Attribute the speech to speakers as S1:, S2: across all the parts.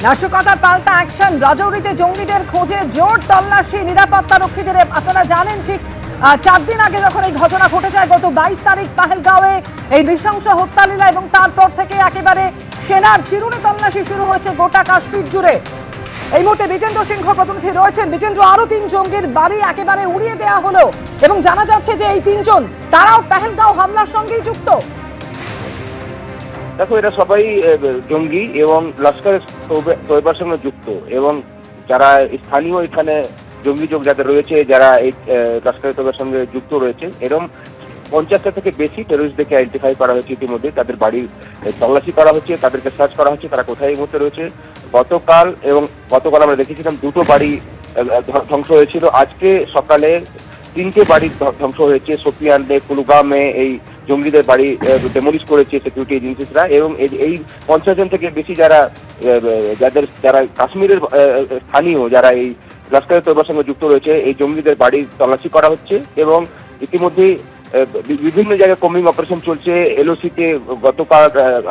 S1: নাশকতার পাল্টা অ্যাকশন, রাজৌরিতে জঙ্গিদের খোঁজে জোর তল্লাশি নিরাপত্তা রক্ষীদের। আপনারা জানেন ঠিক 4 দিন আগে যখন এই ঘটনা ঘটে যায়, গত 22 তারিখ পাহেলগাঁওয়ে এই নৃশংস হত্যালীলা, এবং তারপর থেকে একেবারে সেনার চিরুনি তল্লাশি শুরু হয়েছে গোটা কাশ্মীর জুড়ে। এই মুহূর্তে বিজেন্দ্র সিংহ প্রতিনিধি রয়েছেন। বিজেন্দ্র, আরো 3 জঙ্গির বাড়ি একেবারে উড়িয়ে দেওয়া হলো এবং জানা যাচ্ছে যে এই 3 জন তারাও পাহেলগাঁও হামলার সঙ্গেই যুক্ত।
S2: দেখো, এরা সবাই জঙ্গি এবং লস্করের তৈবার সঙ্গে যুক্ত, এবং যারা স্থানীয় এখানে জঙ্গি যোগ যাদের রয়েছে, যারা এই লস্করের তৈবার সঙ্গে যুক্ত রয়েছে, এরকম 50টা থেকে বেশি টেররিস্টদেরকে আইডেন্টিফাই করা হয়েছে ইতিমধ্যে। তাদের বাড়ির তল্লাশি করা হচ্ছে, তাদেরকে সার্চ করা হচ্ছে তারা কোথায় এই মুহূর্তে রয়েছে। গতকাল আমরা দেখেছিলাম 2টো বাড়ি ধ্বংস হয়েছিল। আজকে সকালে 3টে বাড়ি ধ্বংস হয়েছে। সোপিয়ানে, কুলগামে এই জঙ্গিদের বাড়ি ডেমোলিশ করেছে সিকিউরিটি এজেন্সিসরা, এবং এই 50 জন থেকে বেশি যারা কাশ্মীরের স্থানীয়, যারা এই লস্করের তৈবার সঙ্গে যুক্ত রয়েছে, এই জঙ্গিদের বাড়ি তল্লাশি করা হচ্ছে। এবং ইতিমধ্যেই বিভিন্ন জায়গায় কম্বিং অপারেশন চলছে। এলওসিতে গতকাল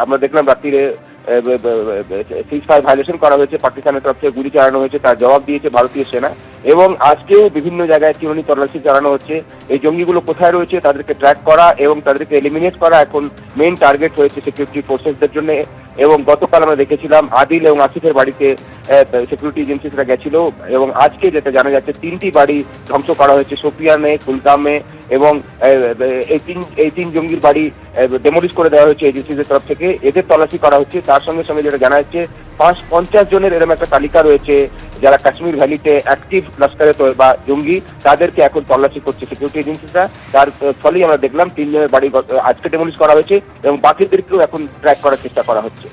S2: আমরা দেখলাম রাত্রিরে সিজফায়ার ভায়োলেশন করা হয়েছে, পাকিস্তানের তরফ থেকে গুলি চালানো হয়েছে, তার জবাব দিয়েছে ভারতীয় সেনা। এবং আজকেও বিভিন্ন জায়গায় চিরুনি তল্লাশি চালানো হচ্ছে। এই জঙ্গিগুলো কোথায় রয়েছে তাদেরকে ট্র্যাক করা এবং তাদেরকে এলিমিনেট করা এখন মেইন টার্গেট হয়েছে সিকিউরিটি ফোর্সেসদের জন্য। এবং গতকাল আমরা দেখেছিলাম আদিল এবং আসিফের বাড়িতে সিকিউরিটি এজেন্সিসরা গেছিল, এবং আজকে যেটা জানা যাচ্ছে 3টি বাড়ি ধ্বংস করা হয়েছে, সোপিয়ানে, কুলগামে, এবং এই তিন জঙ্গির বাড়ি ডেমোলিশ করে দেওয়া হয়েছে এজেন্সিদের তরফ থেকে। এদের তল্লাশি করা হচ্ছে। তার সঙ্গে সঙ্গে যেটা জানা যাচ্ছে 50 জনের এরকম একটা তালিকা রয়েছে যারা কাশ্মীর ভ্যালিতে অ্যাক্টিভ লস্করে বা জঙ্গি, তাদেরকে এখন তল্লাশি করছে সিকিউরিটি এজেন্সিরা। তার ফলেই আমরা দেখলাম 3 জনের বাড়ি আজকে ডেমোলিশ করা হয়েছে, এবং বাকিদেরকেও এখন ট্র্যাক করার চেষ্টা করা হচ্ছে।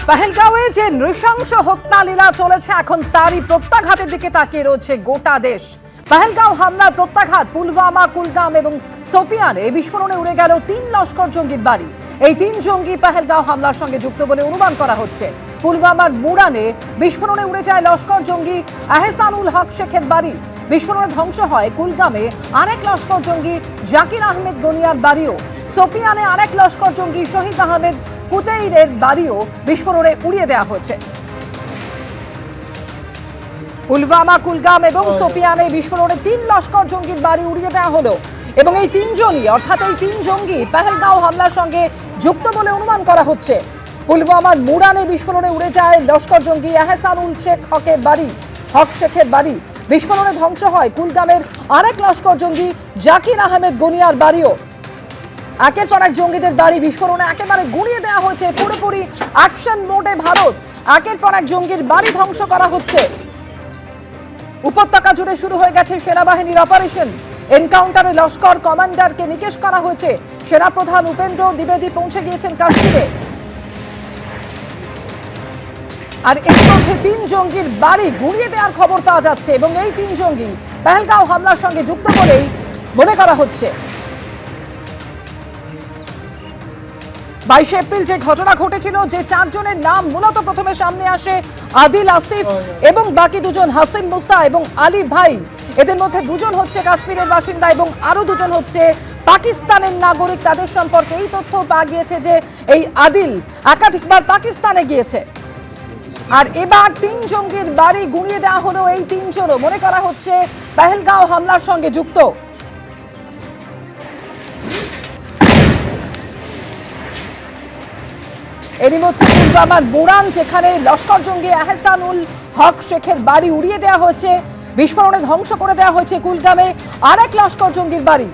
S1: পাহেলগাঁওয়ে যে নৃশংস হত্যালীলা চলেছে, এখন তারই প্রত্যাঘাতের দিকে তাকিয়ে রয়েছে গোটা দেশ। পাহেলগাঁও হামলার প্রত্যাঘাত, পুলওয়ামা, কুলগাম এবং সোপিয়ানে বিস্ফোরণে উড়ে গেল 3 লস্কর জঙ্গির বাড়ি। এই 3 জঙ্গি পাহেলগাঁও হামলার সঙ্গে যুক্ত বলে অনুমান করা হচ্ছে। পুলওয়ামার মুরানে বিস্ফোরণে উড়ে যায় লস্কর জঙ্গি আহসানুল হক শেখের বাড়ি। বিস্ফোরণে ধ্বংস হয় কুলগামে আরেক লস্কর জঙ্গি জাকির আহমেদ গনিয়ার বাড়িও। সোপিয়ানে আরেক লস্কর জঙ্গি শহীদ আহমেদ কুতেইরের বাড়িও বিস্ফোরণে উড়িয়ে দেওয়া হয়েছে। পুলওয়ামা, কুলগাম এবং সোপিয়ানে বিস্ফোরণে 3 লস্কর জঙ্গির বাড়ি উড়িয়ে দেওয়া হলো, এবং এই 3 জনই অর্থাৎ এই 3 জঙ্গি পাহেলগাঁও হামলার সঙ্গে যুক্ত বলে অনুমান করা হচ্ছে। পুলওয়ামার মুরানে বিস্ফোরণে উড়ে যায় লস্কর জঙ্গি আহসানুল হক শেখের বাড়ি। বিস্ফোরণে ধ্বংস হয় কুলগামের আরেক লস্কর জঙ্গি জাকির আহমেদ গনিয়ার বাড়িও। একের পর এক জঙ্গিদের বাড়ি বিস্ফোরণে একেবারে গুঁড়িয়ে দেওয়া হয়েছে। পুরোপুরি অ্যাকশন মোডে ভারত। একের পর এক জঙ্গির বাড়ি ধ্বংস করা হচ্ছে। উপত্যকা জুড়ে শুরু হয়ে গেছে সেনাবাহিনীর অপারেশন। এনকাউন্টারে লস্কর কমান্ডারকে নিকেশ করা হয়েছে। সেনাপ্রধান উপেন্দ্র দ্বিবেদী পৌঁছে গিয়েছেন কাশ্মীরে। আর এর মধ্যে 3 জঙ্গির বাড়ি গুঁড়িয়ে দেওয়ার খবর পাওয়া যাচ্ছে, এবং এই 3 জঙ্গি পাহেলগাঁও হামলার সঙ্গে যুক্ত বলেই মনে করা হচ্ছে। 22 এপ্রিল যে ঘটনা ঘটেছিল, যে 4 জনের নাম মূলত প্রথমে সামনে আসে, আদিল, আসিফ এবং বাকি 2 জন হাসিম মুসা এবং আলী ভাই। এদের মধ্যে 2 জন হচ্ছে কাশ্মীরের বাসিন্দা এবং আরো 2 জন হচ্ছে পাকিস্তানের নাগরিক। তাদের সম্পর্কে এই তথ্য পাওয়া গিয়েছে যে এই আদিল একাধিকবার পাকিস্তানে গিয়েছে। আর এবার 3 জঙ্গির বাড়ি গুঁড়িয়ে দেওয়া হলো। এই 3 জনও মনে করা হচ্ছে পাহেলগাঁও হামলার সঙ্গে যুক্ত। এরই মধ্যে পুলওয়ামার মুরান, যেখানে লস্কর জঙ্গি আহসানুল হক শেখের বাড়ি উড়িয়ে দেওয়া হয়েছে, বিস্ফোরণে ধ্বংস করে দেওয়া হয়েছে কুলগামে আরেক লস্কর জঙ্গির বাড়ি।